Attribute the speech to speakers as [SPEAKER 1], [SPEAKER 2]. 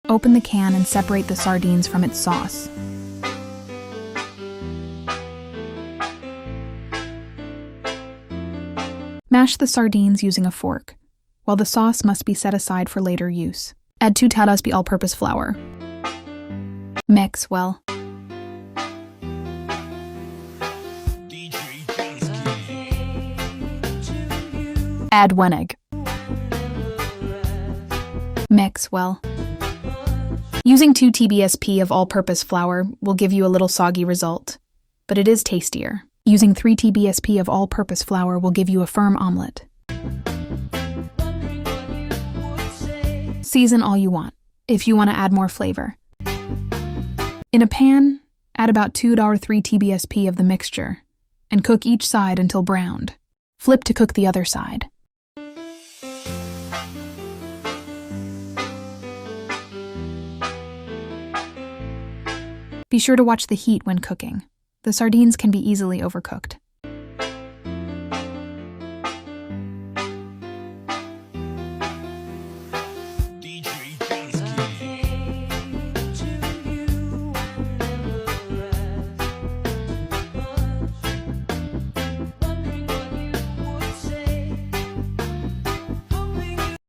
[SPEAKER 1] Open the can and separate the sardines from its sauce. Mash the sardines using a fork, while the sauce must be set aside for later use. Add 2 tablespoons all-purpose flour. Mix well. Add 1 egg. Mix well. Using 2 TBSP of all-purpose flour will give you a little soggy result, but it is tastier. Using 3 TBSP of all-purpose flour will give you a firm omelet. Season all you want, if you want to add more flavor. In a pan, add about 2 or 3 TBSP of the mixture, and cook each side until browned. Flip to cook the other side. Be sure to watch the heat when cooking. The sardines can be easily overcooked.